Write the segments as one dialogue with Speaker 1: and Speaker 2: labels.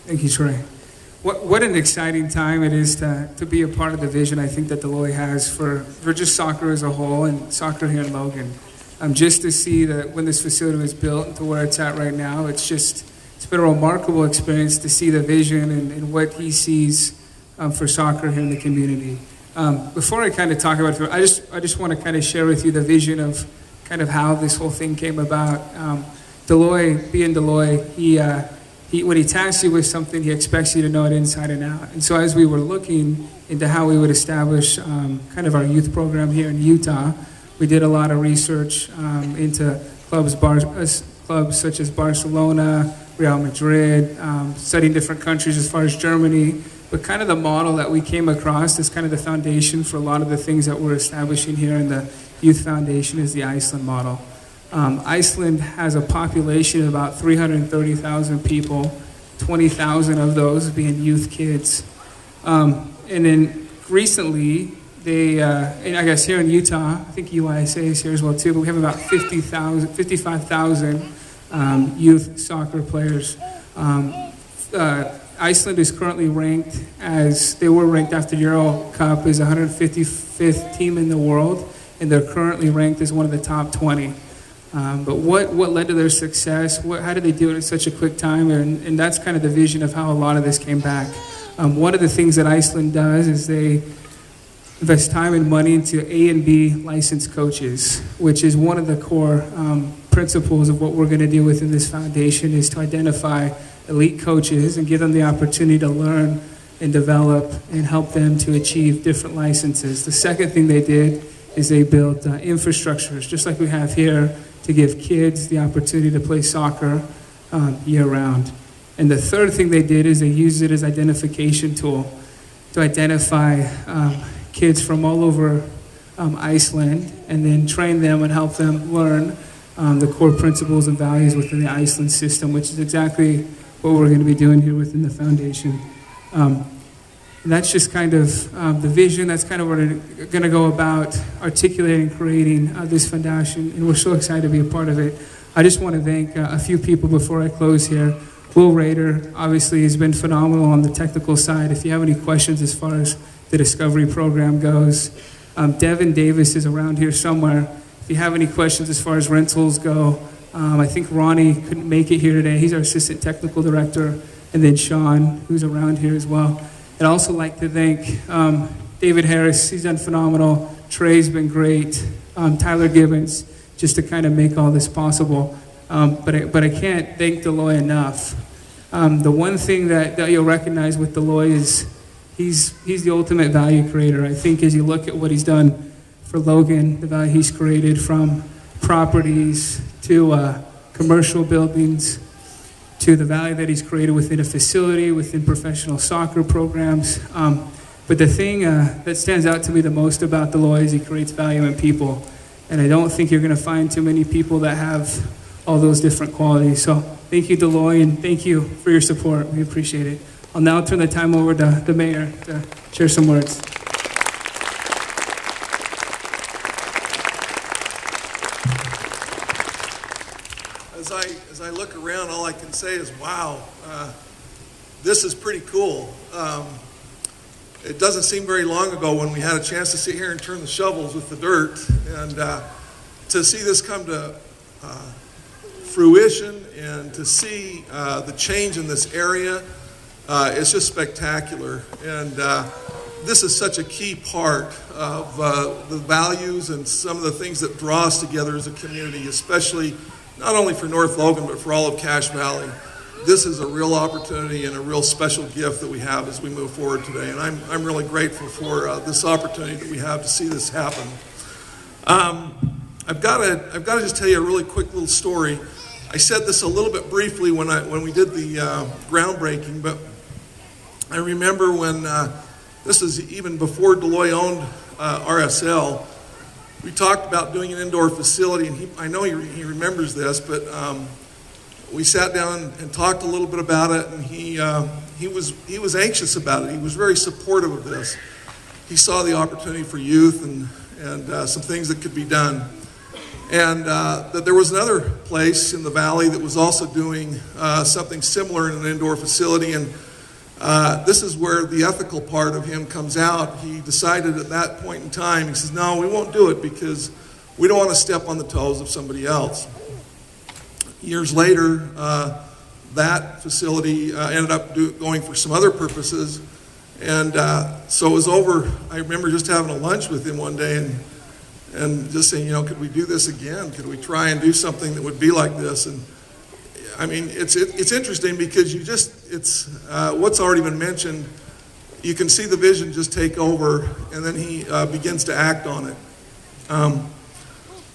Speaker 1: Thank you, Troy. What an exciting time it is to be a part of the vision I think that Dell Loy has for just soccer as a whole and soccer here in Logan. Just to see that when this facility was built to where it's at right now, it's been a remarkable experience to see the vision and what he sees for soccer here in the community. Before I kind of talk about it, I just want to kind of share with you the vision of kind of how this whole thing came about. Dell Loy, being Dell Loy, when he tasks you with something, he expects you to know it inside and out. And so as we were looking into how we would establish kind of our youth program here in Utah, we did a lot of research into clubs such as Barcelona, Real Madrid, studying different countries as far as Germany. But kind of the model that we came across is kind of the foundation for a lot of the things that we're establishing here in the Youth Foundation is the Iceland model. Iceland has a population of about 330,000 people, 20,000 of those being youth kids. And then recently, and I guess here in Utah, I think UISA is here as well too, but we have about 55,000 youth soccer players. Iceland is currently ranked they were ranked after Euro Cup as 155th team in the world, and they're currently ranked as one of the top 20. But what led to their success? How did they do it in such a quick time? And that's kind of the vision of how a lot of this came back. One of the things that Iceland does is they invest time and money into A and B licensed coaches, which is one of the core principles of what we're going to do within this foundation is to identify elite coaches and give them the opportunity to learn and develop and help them to achieve different licenses. The second thing they did is they built infrastructures, just like we have here, to give kids the opportunity to play soccer year-round. And the third thing they did is they used it as an identification tool to identify kids from all over Iceland and then train them and help them learn the core principles and values within the Iceland system, which is exactly what we're going to be doing here within the foundation. And that's just kind of the vision. That's kind of what we're going to go about articulating, creating this foundation, and we're so excited to be a part of it. I just want to thank a few people before I close here. Will Rader, obviously, has been phenomenal on the technical side. If you have any questions as far as the Discovery program goes, Devin Davis is around here somewhere. If you have any questions as far as rentals go, I think Ronnie couldn't make it here today. He's our assistant technical director, and then Sean, who's around here as well. I'd also like to thank David Harris. He's done phenomenal. Trey's been great. Tyler Gibbons, just to kind of make all this possible. But I can't thank Dell Loy enough. The one thing that you'll recognize with Dell Loy is he's the ultimate value creator. I think as you look at what he's done for Logan, the value he's created from properties to commercial buildings, to the value that he's created within a facility, within professional soccer programs. But the thing that stands out to me the most about Dell Loy is he creates value in people. And I don't think you're going to find too many people that have all those different qualities. So thank you, Dell Loy, and thank you for your support. We appreciate it. I'll now turn the time over to the mayor to share some words.
Speaker 2: As I look around, all I can say is, wow, this is pretty cool. It doesn't seem very long ago when we had a chance to sit here and turn the shovels with the dirt, and to see this come to fruition and to see the change in this area, it's just spectacular. And this is such a key part of the values and some of the things that draw us together as a community, especially not only for North Logan, but for all of Cache Valley. This is a real opportunity and a real special gift that we have as we move forward today. And I'm really grateful for this opportunity that we have to see this happen. I've got to just tell you a really quick little story. I said this a little bit briefly when we did the groundbreaking, but I remember when this is even before Dell Loy owned RSL. We talked about doing an indoor facility, and I know he remembers this, but we sat down and talked a little bit about it, and he was anxious about it. He was very supportive of this. He saw the opportunity for youth and some things that could be done. And that there was another place in the valley that was also doing something similar in an indoor facility. And this is where the ethical part of him comes out. He decided at that point in time, he says, no, we won't do it because we don't want to step on the toes of somebody else. Years later, that facility ended up going for some other purposes. And so it was over. I remember just having a lunch with him one day and just saying, you know, could we do this again? Could we try and do something that would be like this? And I mean, it's interesting because it's what's already been mentioned. You can see the vision just take over, and then he begins to act on it.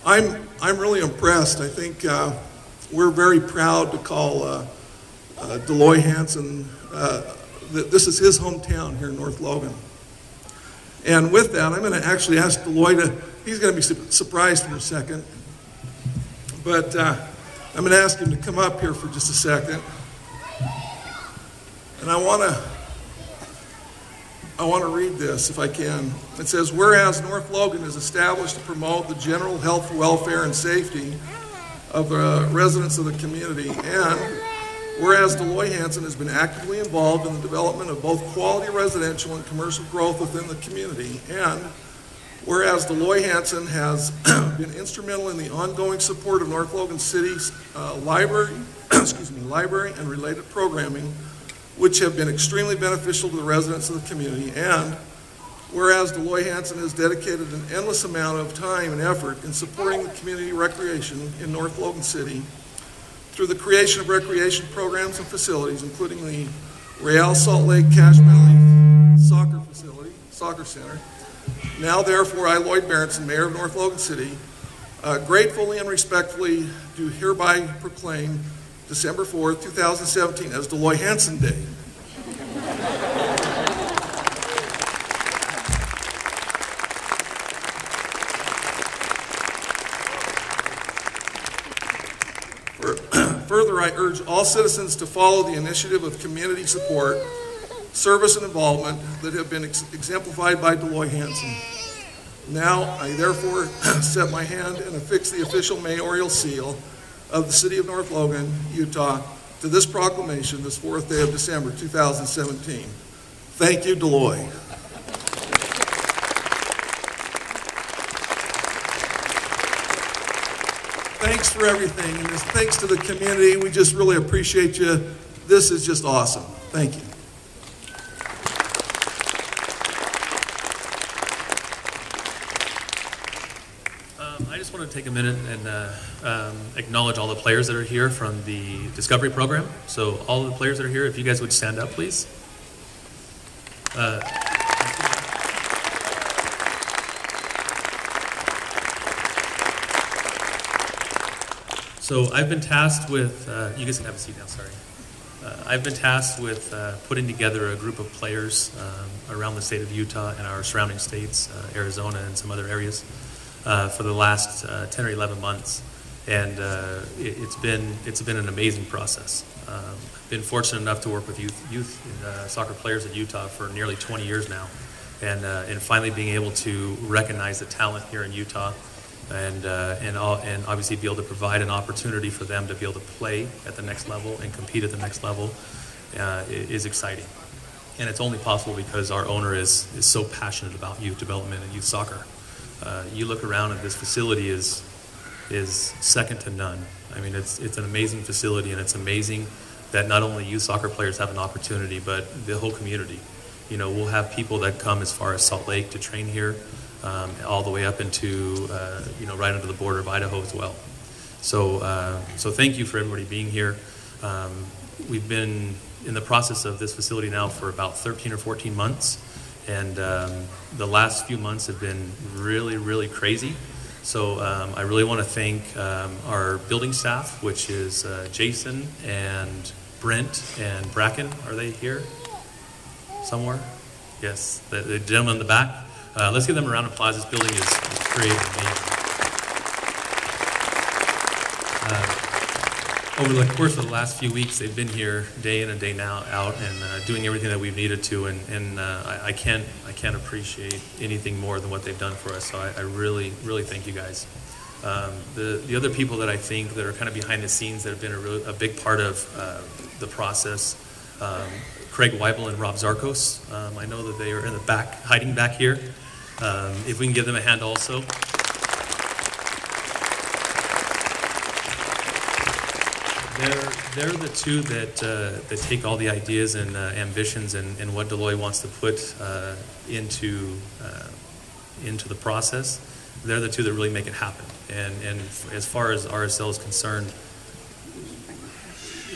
Speaker 2: I'm really impressed. I think we're very proud to call Dell Loy Hansen. This is his hometown here in North Logan. And with that, I'm going to actually ask Dell Loy to. He's going to be surprised for a second, but I'm going to ask him to come up here for just a second. And I want to read this if I can. It says, whereas North Logan is established to promote the general health, welfare, and safety of the residents of the community, and whereas Dell Loy Hansen has been actively involved in the development of both quality residential and commercial growth within the community, and whereas Dell Loy Hansen has been instrumental in the ongoing support of North Logan City's library and related programming, which have been extremely beneficial to the residents of the community, and whereas Dell Loy Hansen has dedicated an endless amount of time and effort in supporting the community recreation in North Logan City through the creation of recreation programs and facilities, including the Real Salt Lake Cache Valley Soccer Center. Now, therefore, I, Lloyd Berenson, Mayor of North Logan City, gratefully and respectfully do hereby proclaim December 4th, 2017 as Dell Loy Hansen Day. Further, I urge all citizens to follow the initiative of community support, service, and involvement that have been exemplified by Dell Loy Hansen. Now, I therefore set my hand and affix the official mayoral seal of the City of North Logan, Utah, to this proclamation this 4th day of December, 2017. Thank you, Dell Loy. Thanks for everything, and thanks to the community. We just really appreciate you. This is just awesome. Thank you.
Speaker 3: I just want to take a minute and acknowledge all the players that are here from the Discovery Program. So all of the players that are here, if you guys would stand up, please. So I've been tasked with, you guys can have a seat now, sorry. I've been tasked with putting together a group of players around the state of Utah and our surrounding states, Arizona and some other areas, for the last 10 or 11 months. And it's been an amazing process. I've been fortunate enough to work with youth soccer players in Utah for nearly 20 years now. And finally being able to recognize the talent here in Utah and obviously be able to provide an opportunity for them to be able to play at the next level and compete at the next level is exciting. And it's only possible because our owner is so passionate about youth development and youth soccer. You look around and this facility is second to none. I mean, it's an amazing facility, and it's amazing that not only youth soccer players have an opportunity, but the whole community. You know, we'll have people that come as far as Salt Lake to train here, all the way up into, right under the border of Idaho as well. So thank you for everybody being here. We've been in the process of this facility now for about 13 or 14 months. And the last few months have been really, really crazy. So I really want to thank our building staff, which is Jason and Brent and Bracken. Are they here somewhere? Yes, the gentleman in the back. Let's give them a round of applause. This building is great and amazing. Over the course of the last few weeks, they've been here day in and day out and doing everything that we've needed to, and I can't appreciate anything more than what they've done for us. So I really, really thank you guys. The other people that I think that are kind of behind the scenes that have been a big part of the process, Craig Weibel and Rob Zarkos. I know that they are in the back, hiding back here. If we can give them a hand also. They're the two that take all the ideas and ambitions and what Dell Loy wants to put into the process. They're the two that really make it happen. And as far as RSL is concerned,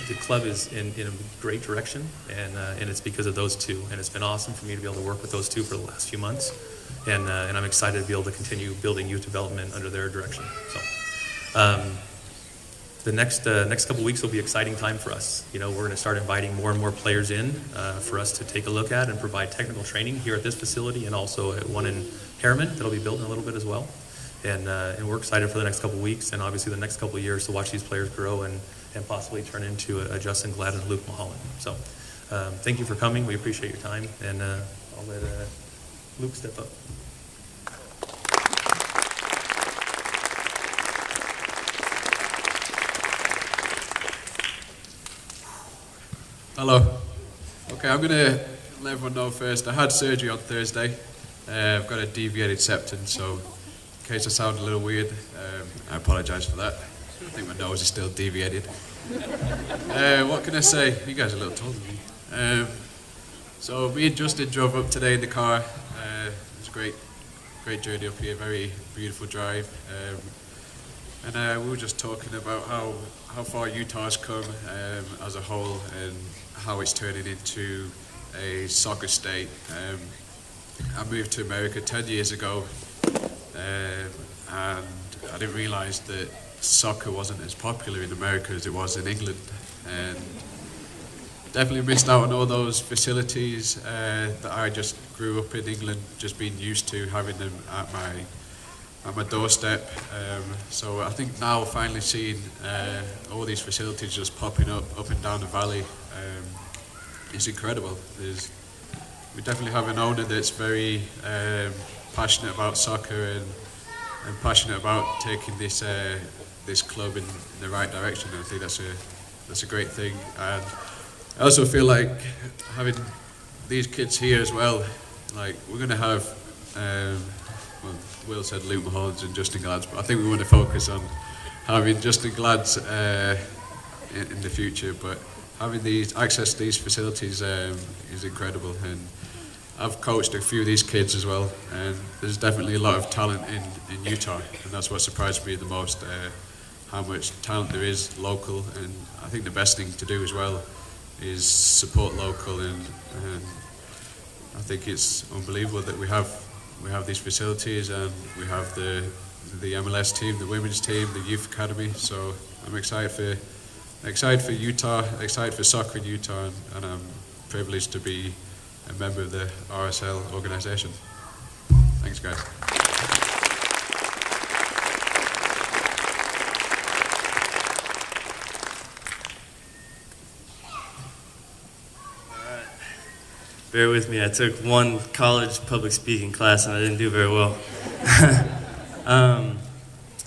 Speaker 3: the club is in a great direction, and it's because of those two. And it's been awesome for me to be able to work with those two for the last few months, and I'm excited to be able to continue building youth development under their direction. So. The next couple weeks will be an exciting time for us. You know, we're going to start inviting more and more players in for us to take a look at and provide technical training here at this facility, and also at one in Harriman that'll be built in a little bit as well. And we're excited for the next couple weeks, and obviously the next couple of years to watch these players grow and possibly turn into a Justin Glad and Luke Mulholland. So thank you for coming. We appreciate your time, and I'll let Luke step up.
Speaker 4: Hello. Okay, I'm going to let everyone know first. I had surgery on Thursday. I've got a deviated septum, so in case I sound a little weird, I apologise for that. I think my nose is still deviated. What can I say? You guys are a little taller than me. So me and Justin drove up today in the car. It was a great journey up here, very beautiful drive. And we were just talking about how far Utah has come as a whole, and how it's turning into a soccer state. I moved to America 10 years ago, and I didn't realise that soccer wasn't as popular in America as it was in England, and definitely missed out on all those facilities that I just grew up in England, just being used to having them at my doorstep. So I think now finally seeing all these facilities just popping up and down the valley, it's incredible. We definitely have an owner that's very passionate about soccer and passionate about taking this club in the right direction. And I think that's a great thing. And I also feel like having these kids here as well, like we're going to have, well, Will said Luke Mulhollands and Justin Glads, but I think we want to focus on having Justin Glads in the future. But having access to these facilities is incredible, and I've coached a few of these kids as well, and there's definitely a lot of talent in Utah, and that's what surprised me the most, how much talent there is local. And I think the best thing to do as well is support local, and I think it's unbelievable that we have these facilities, and we have the MLS team, the women's team, the youth academy. So I'm excited for Utah, excited for soccer in Utah, and I'm privileged to be a member of the RSL organization. Thanks, guys.
Speaker 5: Bear with me, I took one college public speaking class and I didn't do very well.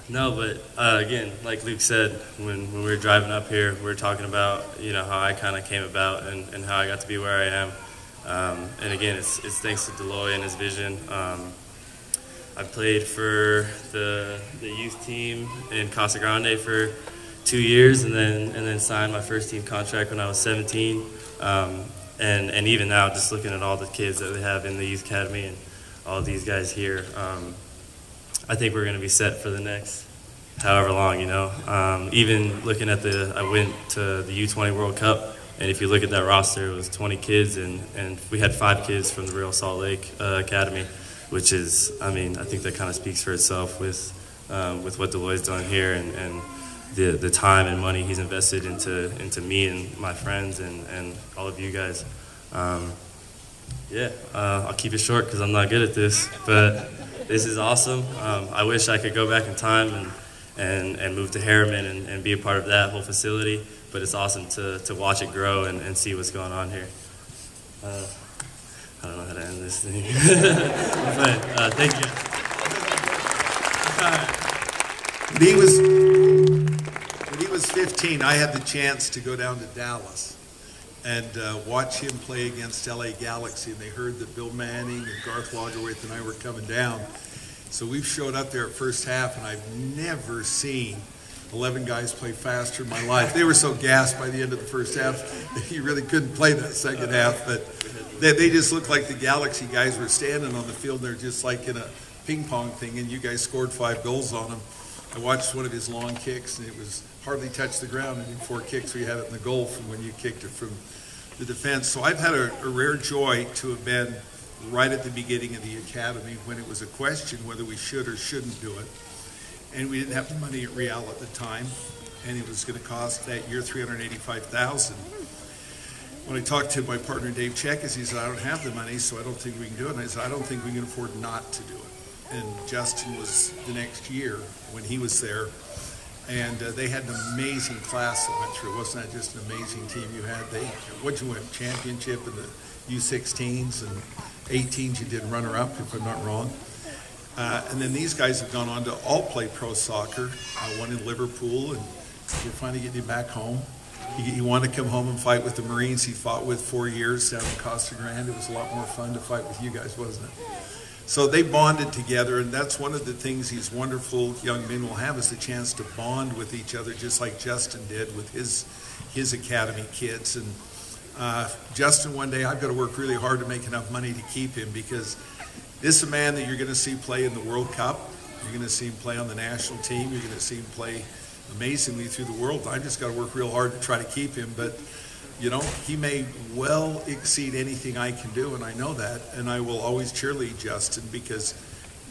Speaker 5: No, but again, like Luke said, when we were driving up here, we were talking about, you know, how I kind of came about and how I got to be where I am. And again, it's thanks to Dell Loy and his vision. I played for the youth team in Casa Grande for 2 years, and then signed my first team contract when I was 17. And even now, just looking at all the kids that they have in the youth academy and all these guys here, I think we're going to be set for the next however long, you know. Even looking at I went to the U20 World Cup, and if you look at that roster, it was 20 kids, and we had 5 kids from the Real Salt Lake Academy, which is, I mean, I think that kind of speaks for itself with what Dell Loy's done here, and the time and money he's invested into me and my friends and all of you guys. I'll keep it short because I'm not good at this, but this is awesome. I wish I could go back in time and move to Harriman and be a part of that whole facility, but it's awesome to watch it grow and see what's going on here. I don't know how to end this thing. But, thank you.
Speaker 6: When he was 15, I had the chance to go down to Dallas and watch him play against LA Galaxy, and they heard that Bill Manning and Garth Lagerwaith and I were coming down. So we showed up there at first half, and I've never seen 11 guys play faster in my life. They were so gassed by the end of the first half that you really couldn't play that second half. But they just looked like the Galaxy guys were standing on the field. They're just like in a ping pong thing, and you guys scored 5 goals on them. I watched one of his long kicks, and it was hardly touched the ground. And in 4 kicks, we had it in the goal from when you kicked it from the defense. So I've had a rare joy to have been right at the beginning of the academy when it was a question whether we should or shouldn't do it. And we didn't have the money at Real at the time, and it was going to cost that year $385,000. When I talked to my partner Dave Chekas, he said, I don't have the money, so I don't think we can do it. And I said, I don't think we can afford not to do it. And Justin was the next year when he was there, and they had an amazing class that went through. It wasn't that just an amazing team you had? What'd you win? Championship in the U16s and 18s. You did runner-up, if I'm not wrong. And then these guys have gone on to all play pro soccer. One in Liverpool, and we're finally getting him back home. He wanted to come home and fight with the Marines he fought with 4 years down in Costa Grande. It was a lot more fun to fight with you guys, wasn't it? So they bonded together, and that's one of the things these wonderful young men will have, is the chance to bond with each other, just like Justin did with his academy kids. And Justin, one day, I've got to work really hard to make enough money to keep him, because this is a man that you're going to see play in the World Cup. You're going to see him play on the national team. You're going to see him play amazingly through the world. I just got to work real hard to try to keep him. But, you know, he may well exceed anything I can do, and I know that. And I will always cheerlead Justin, because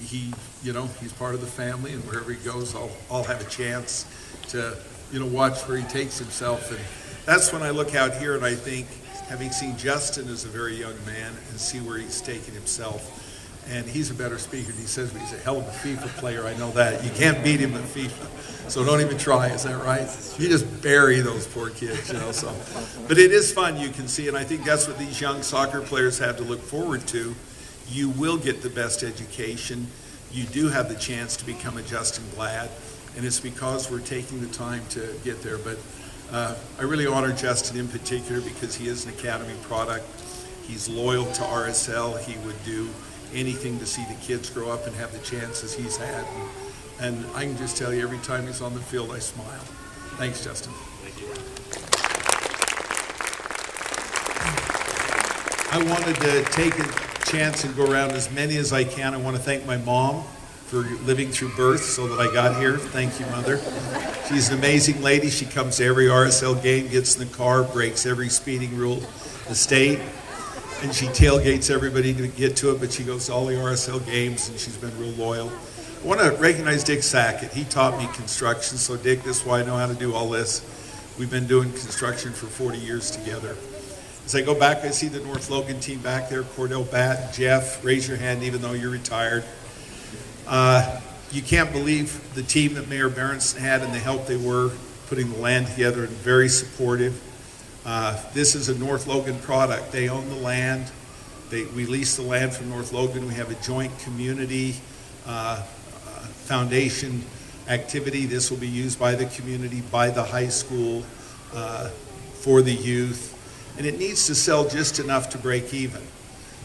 Speaker 6: he, you know, he's part of the family, and wherever he goes, I'll have a chance to, you know, watch where he takes himself. And that's when I look out here and I think, having seen Justin as a very young man and see where he's taken himself. And he's a better speaker than he says, but he's a hell of a FIFA player, I know that. You can't beat him at FIFA, so don't even try, is that right? You just bury those poor kids, you know. So, but it is fun, you can see, and I think that's what these young soccer players have to look forward to. You will get the best education. You do have the chance to become a Justin Glad, and it's because we're taking the time to get there. But I really honor Justin in particular, because he is an academy product. He's loyal to RSL. He would do anything to see the kids grow up and have the chances he's had. And I can just tell you, every time he's on the field, I smile. Thanks, Justin.
Speaker 5: Thank you.
Speaker 6: I wanted to take a chance and go around as many as I can. I want to thank my mom for living through birth so that I got here. Thank you, Mother. She's an amazing lady. She comes to every RSL game, gets in the car, breaks every speeding rule in the state, and she tailgates everybody to get to it, but she goes to all the RSL games, and she's been real loyal. I want to recognize Dick Sackett. He taught me construction, so Dick, this is why I know how to do all this. We've been doing construction for 40 years together. As I go back, I see the North Logan team back there, Cordell Batt, Jeff, raise your hand even though you're retired. You can't believe the team that Mayor Berenson had and the help they were putting the land together, and very supportive. This is a North Logan product. They own the land. We lease the land from North Logan. We have a joint community foundation activity. This will be used by the community, by the high school, for the youth. And it needs to sell just enough to break even.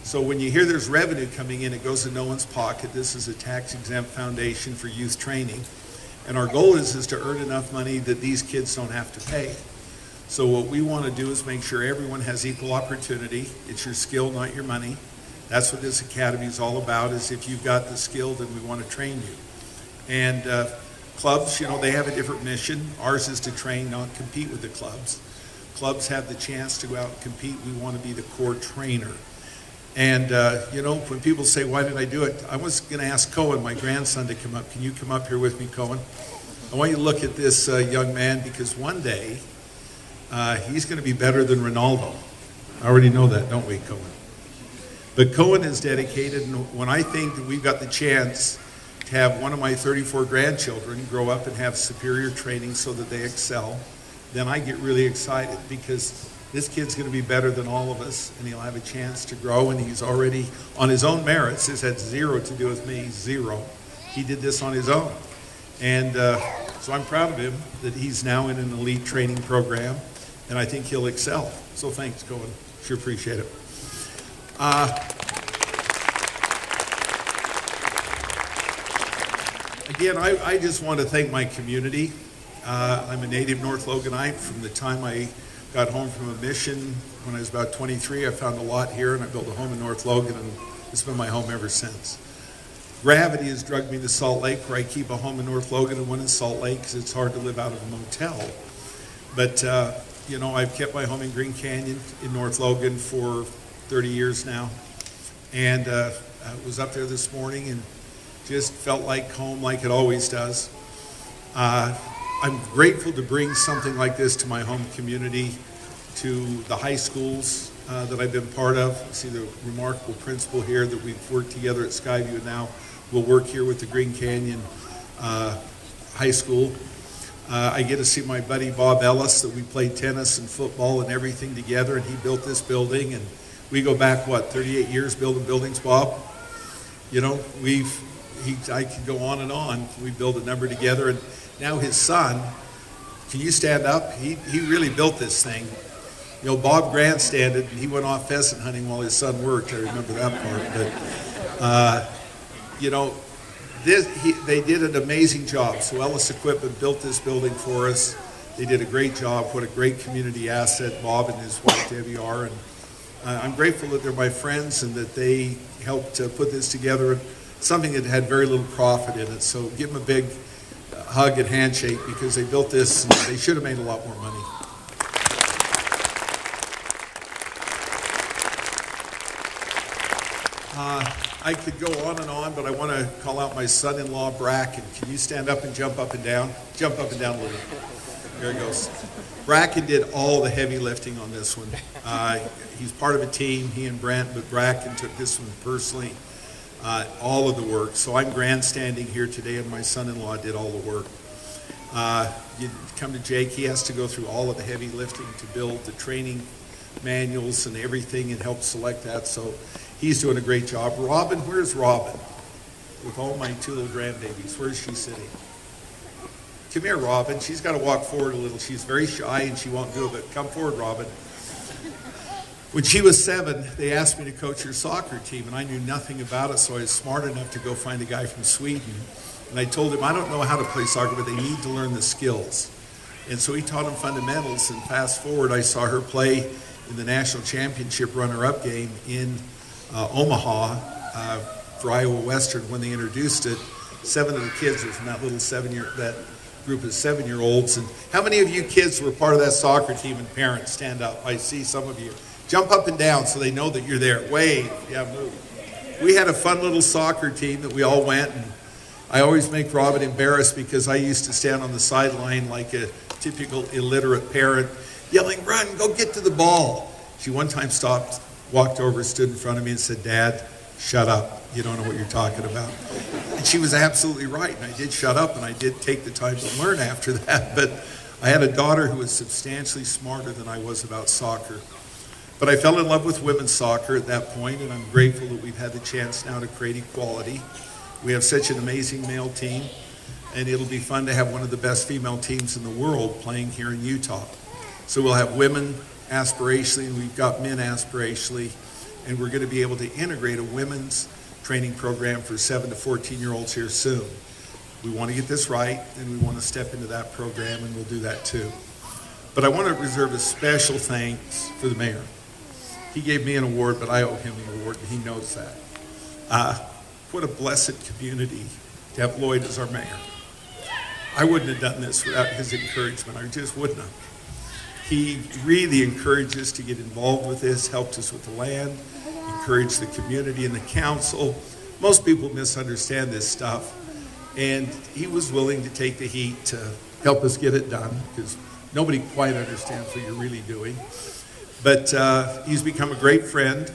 Speaker 6: So when you hear there's revenue coming in, it goes in no one's pocket. This is a tax-exempt foundation for youth training. And our goal is to earn enough money that these kids don't have to pay. So what we want to do is make sure everyone has equal opportunity. It's your skill, not your money. That's what this academy is all about, is if you've got the skill, then we want to train you. And clubs, you know, they have a different mission. Ours is to train, not compete with the clubs. Clubs have the chance to go out and compete. We want to be the core trainer. And, you know, when people say, why did I do it? I was going to ask Cohen, my grandson, to come up. Can you come up here with me, Cohen? I want you to look at this young man, because one day he's going to be better than Ronaldo. I already know that, don't we, Cohen? But Cohen is dedicated, and when I think that we've got the chance to have one of my 34 grandchildren grow up and have superior training so that they excel, then I get really excited, because this kid's going to be better than all of us, and he'll have a chance to grow, and he's already, on his own merits, this had zero to do with me, zero. He did this on his own. And so I'm proud of him that he's now in an elite training program, and I think he'll excel. So thanks, Cohen. Sure appreciate it. Again, I just want to thank my community. I'm a native North Loganite. From the time I got home from a mission when I was about 23, I found a lot here, and I built a home in North Logan, and it's been my home ever since. Gravity has drugged me to Salt Lake, where I keep a home in North Logan and one in Salt Lake, because it's hard to live out of a motel. But, you know, I've kept my home in Green Canyon in North Logan for 30 years now. And I was up there this morning and just felt like home, like it always does. I'm grateful to bring something like this to my home community, to the high schools that I've been part of. You see the remarkable principal here that we've worked together at Skyview, and now we'll work here with the Green Canyon High School. I get to see my buddy Bob Ellis, that we played tennis and football and everything together, and he built this building, and we go back, what, 38 years building buildings, Bob? You know, I could go on and on. We built a number together, and now his son, can you stand up? He really built this thing. You know, Bob grandstanded, and he went off pheasant hunting while his son worked. I remember that part. But, you know, they did an amazing job. So Ellis Equipment built this building for us. They did a great job. What a great community asset Bob and his wife Debbie are. And I'm grateful that they're my friends and that they helped put this together. Something that had very little profit in it. So give them a big hug and handshake, because they built this and they should have made a lot more money. I could go on and on, but I want to call out my son-in-law, Bracken. Can you stand up and jump up and down? Jump up and down a little. There he goes. Bracken did all the heavy lifting on this one. He's part of a team, he and Brent, but Bracken took this one personally, all of the work. So I'm grandstanding here today, and my son-in-law did all the work. You come to Jake, he has to go through all of the heavy lifting to build the training manuals and everything and help select that. So he's doing a great job. Robin, where's Robin? With all my two little grandbabies, where's she sitting? Come here, Robin. She's got to walk forward a little. She's very shy and she won't do it, but come forward, Robin. When she was 7, they asked me to coach her soccer team, and I knew nothing about it, so I was smart enough to go find a guy from Sweden. And I told him, I don't know how to play soccer, but they need to learn the skills. And so he taught them fundamentals, and fast forward, I saw her play in the national championship runner-up game in Omaha for Iowa Western. When they introduced it, 7 of the kids were from that little that group of 7-year-olds. And how many of you kids were part of that soccer team, and parents? Stand up. I see some of you. Jump up and down so they know that you're there. Wave. Yeah, move. We had a fun little soccer team that we all went, and I always make Robin embarrassed because I used to stand on the sideline like a typical illiterate parent, yelling, "Run, go get to the ball." She one time stopped, walked over, stood in front of me and said, "Dad, shut up. You don't know what you're talking about." And she was absolutely right, and I did shut up, and I did take the time to learn after that. But I had a daughter who was substantially smarter than I was about soccer. But I fell in love with women's soccer at that point, and I'm grateful that we've had the chance now to create equality. We have such an amazing male team, and it'll be fun to have one of the best female teams in the world playing here in Utah. So we'll have women aspirationally, and we've got men aspirationally, and we're going to be able to integrate a women's training program for 7 to 14-year-olds here soon. We want to get this right, and we want to step into that program, and we'll do that too. But I want to reserve a special thanks for the mayor. He gave me an award, but I owe him an award, and he knows that. What a blessed community to have Lloyd as our mayor. I wouldn't have done this without his encouragement. I just wouldn't have. He really encouraged us to get involved with this, helped us with the land, encouraged the community and the council. Most people misunderstand this stuff, and he was willing to take the heat to help us get it done, because nobody quite understands what you're really doing. But he's become a great friend,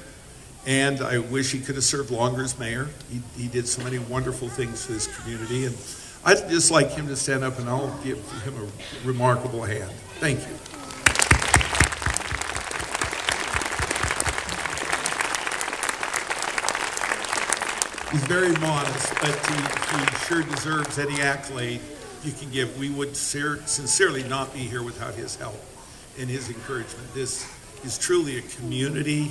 Speaker 6: and I wish he could have served longer as mayor. He did so many wonderful things for this community, and I'd just like him to stand up, and I'll give him a remarkable hand. Thank you. He's very modest, but he sure deserves any accolade. you can give. We would sincerely not be here without his help and his encouragement. This is truly a community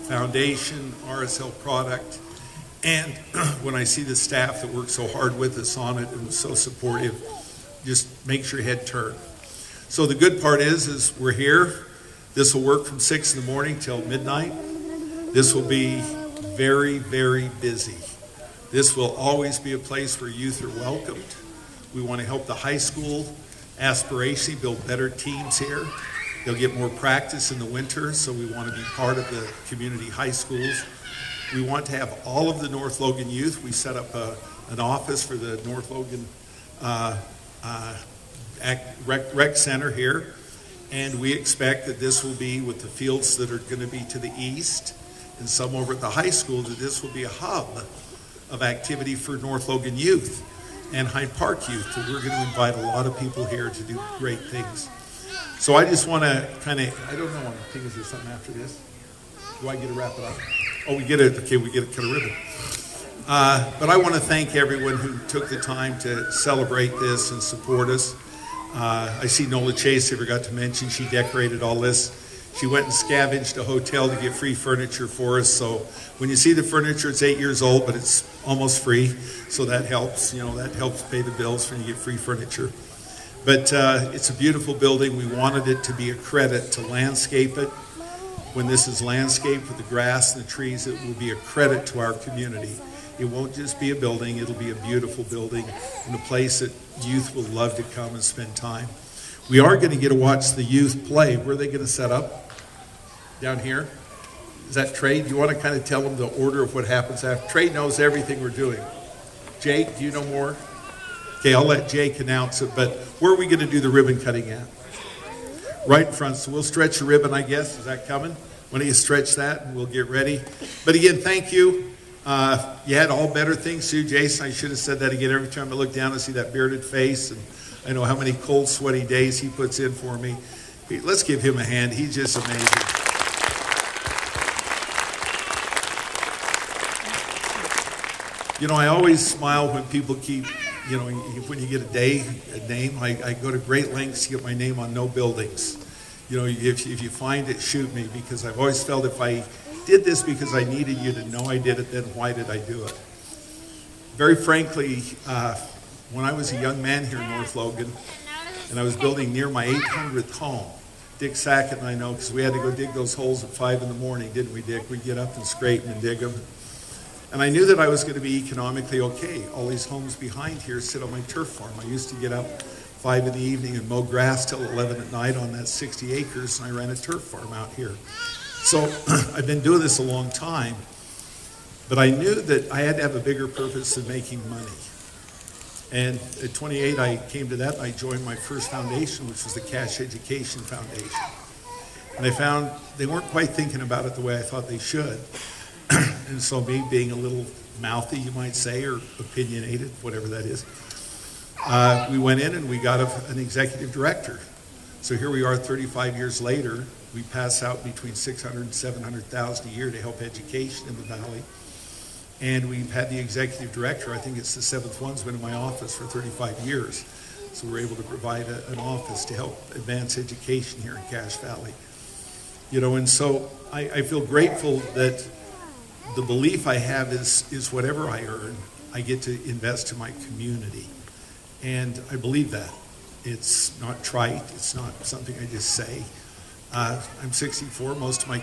Speaker 6: foundation, RSL product. And when I see the staff that worked so hard with us on it and was so supportive, just makes your head turn. So the good part is we're here. This will work from 6 in the morning till midnight. This will be very, very busy. This will always be a place where youth are welcomed. We want to help the high school aspirationally build better teams here. They'll get more practice in the winter, so we want to be part of the community high schools. We want to have all of the North Logan youth. We set up an office for the North Logan rec center here, and we expect that this will be with the fields that are going to be to the east and some over at the high school, that this will be a hub of activity for North Logan youth and Hyde Park youth. And we're going to invite a lot of people here to do great things. So I just want to kind of, I don't know, I think is there something after this? Do I get to wrap it up? Oh, we get it. Okay, we get to cut a ribbon. But I want to thank everyone who took the time to celebrate this and support us. I see Nola Chase, I forgot to mention, she decorated all this. She went and scavenged a hotel to get free furniture for us. So when you see the furniture, it's 8 years old, but it's almost free. So that helps, that helps pay the bills when you get free furniture. But it's a beautiful building. We wanted it to be a credit to landscape it. When this is landscaped with the grass and the trees, it will be a credit to our community. It won't just be a building, it'll be a beautiful building and a place that youth will love to come and spend time. We are going to get to watch the youth play. Where are they going to set up? Down here? Is that Trey? Do you want to kind of tell them the order of what happens after? Trey knows everything we're doing. Jake, do you know more? Okay, I'll let Jake announce it, but where are we going to do the ribbon cutting at? Right in front. So we'll stretch the ribbon, I guess. Is that coming? When you stretch that, and we'll get ready. But again, thank you. You had all better things too, Jason. I should have said that again every time I look down and see that bearded face. And I know how many cold, sweaty days he puts in for me. Let's give him a hand. He's just amazing. I always smile when people keep, when you get a name, I go to great lengths to get my name on no buildings. If you find it, shoot me, because I've always felt if I did this because I needed you to know I did it, then why did I do it? Very frankly, when I was a young man here in North Logan, and I was building near my 800th home, Dick Sackett and I know, because we had to go dig those holes at 5 in the morning, didn't we, Dick? We'd get up and scrape them and dig them. And I knew that I was going to be economically okay. All these homes behind here sit on my turf farm. I used to get up 5 in the evening and mow grass till 11 at night on that 60 acres, and I ran a turf farm out here. So I've been doing this a long time, but I knew that I had to have a bigger purpose than making money. And at 28, I came to that, and I joined my first foundation, which was the Cash Education Foundation. And I found they weren't quite thinking about it the way I thought they should. And so me being a little mouthy, you might say, or opinionated, whatever that is, we went in and we got an executive director. So here we are 35 years later. We pass out between $600,000 and $700,000 a year to help education in the Valley. And we've had the executive director, I think it's the 7th one's been in my office for 35 years. So we're able to provide an office to help advance education here in Cache Valley. And so I feel grateful that the belief I have is whatever I earn, I get to invest in my community. And I believe that. It's not trite. It's not something I just say. I'm 64. Most of my